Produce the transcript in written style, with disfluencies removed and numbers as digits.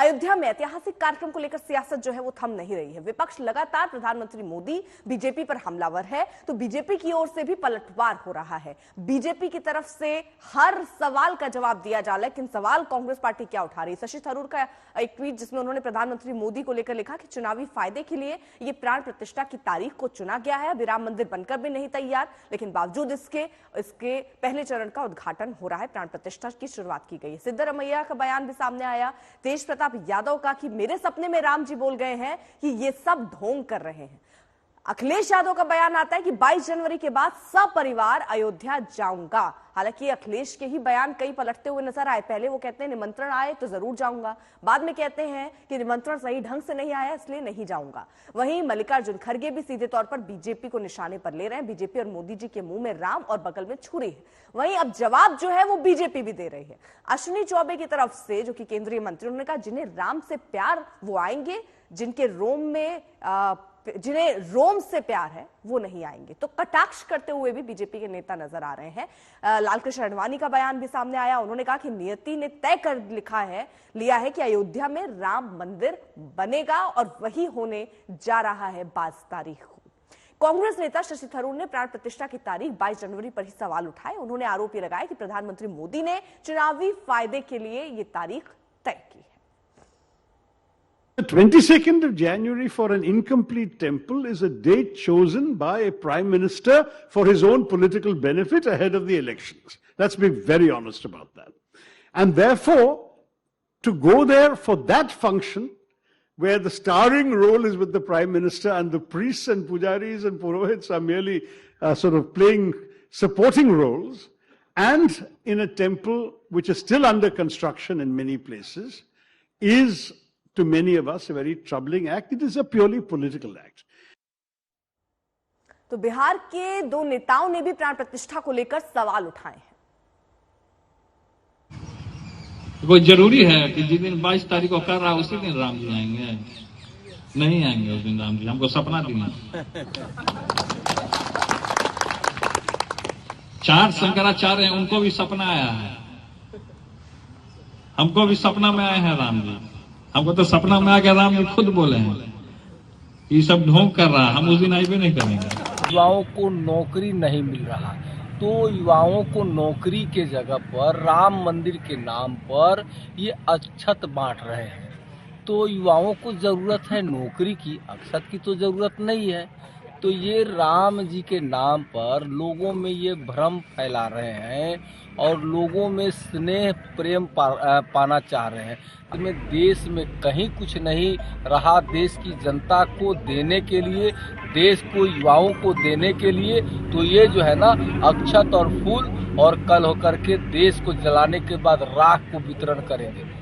अयोध्या में ऐतिहासिक कार्यक्रम को लेकर सियासत जो है वो थम नहीं रही है। विपक्ष लगातार प्रधानमंत्री मोदी बीजेपी पर हमलावर है, तो बीजेपी की ओर से भी पलटवार हो रहा है। बीजेपी की तरफ से हर सवाल का जवाब दिया जा रहा है, लेकिन सवाल कांग्रेस पार्टी क्या उठा रही है। शशि थरूर का एक ट्वीट जिसमें उन्होंने प्रधानमंत्री मोदी को लेकर लिखा कि चुनावी फायदे के लिए ये प्राण प्रतिष्ठा की तारीख को चुना गया है। अभी राम मंदिर बनकर भी नहीं तैयार, लेकिन बावजूद इसके पहले चरण का उद्घाटन हो रहा है, प्राण प्रतिष्ठा की शुरुआत की गई है। सिद्धरमैया का बयान भी सामने आया, तेज प्रताप यादव का, कि मेरे सपने में राम जी बोल गए हैं कि ये सब ढोंग कर रहे हैं। अखिलेश यादव का बयान आता है कि 22 जनवरी के बाद सपरिवार अयोध्या जाऊंगा। हालांकि अखिलेश के ही बयान कई पलटते हुए नजर आए। पहले वो कहते हैं निमंत्रण आए तो जरूर जाऊंगा, बाद में कहते हैं कि निमंत्रण सही ढंग से नहीं आया इसलिए नहीं जाऊंगा। वहीं मल्लिकार्जुन खड़गे भी सीधे तौर पर बीजेपी को निशाने पर ले रहे हैं। बीजेपी और मोदी जी के मुंह में राम और बगल में छुरी है। वहीं अब जवाब जो है वो बीजेपी भी दे रही है। अश्विनी चौबे की तरफ से, जो कि केंद्रीय मंत्री, उन्होंने कहा जिन्हें राम से प्यार वो आएंगे, जिन्हें रोम से प्यार है वो नहीं आएंगे। तो कटाक्ष करते हुए भी बीजेपी के नेता नजर आ रहे हैं। लालकृष्ण आडवाणी का बयान भी सामने आया। उन्होंने कहा कि नियति ने तय कर लिया है कि अयोध्या में राम मंदिर बनेगा और वही होने जा रहा है 22 तारीख को। कांग्रेस नेता शशि थरूर ने प्राण प्रतिष्ठा की तारीख 22 जनवरी पर ही सवाल उठाए। उन्होंने आरोप लगाया कि प्रधानमंत्री मोदी ने चुनावी फायदे के लिए ये तारीख तय की है। The 22nd of January for an incomplete temple is a date chosen by a prime minister for his own political benefit ahead of the elections. Let's be very honest about that. And therefore, to go there for that function, where the starring role is with the prime minister and the priests and pujaris and purohits are merely sort of playing supporting roles, and in a temple which is still under construction in many places, is to many of us a very troubling act. It is a purely political act. तो बिहार के दो नेताओं ने भी प्राण प्रतिष्ठा को लेकर सवाल उठाए हैं। कोई जरूरी है कि जिस दिन 22 तारीख को कर रहा उसी दिन राम जी आएंगे? नहीं आएंगे उस दिन राम जी, हमको सपना दिया। 4 शंकराचार्य हैं, उनको भी सपना आया है, हमको भी सपना में आए हैं राम जी। हमको तो सपना में आ गया, राम जी खुद बोले हैं ये सब ढोंग कर रहा है, हम उस दिन आईबे नहीं करेंगे। युवाओं को नौकरी नहीं मिल रहा, तो युवाओं को नौकरी के जगह पर राम मंदिर के नाम पर ये अक्षत बांट रहे हैं। तो युवाओं को जरूरत है नौकरी की, अक्षत की तो जरूरत नहीं है। तो ये राम जी के नाम पर लोगों में ये भ्रम फैला रहे हैं और लोगों में स्नेह प्रेम पाना चाह रहे हैं। इसमें देश में कहीं कुछ नहीं रहा देश की जनता को देने के लिए, देश को युवाओं को देने के लिए। तो ये जो है ना अक्षत और फूल और कल होकर के देश को जलाने के बाद राख को वितरण करेंगे।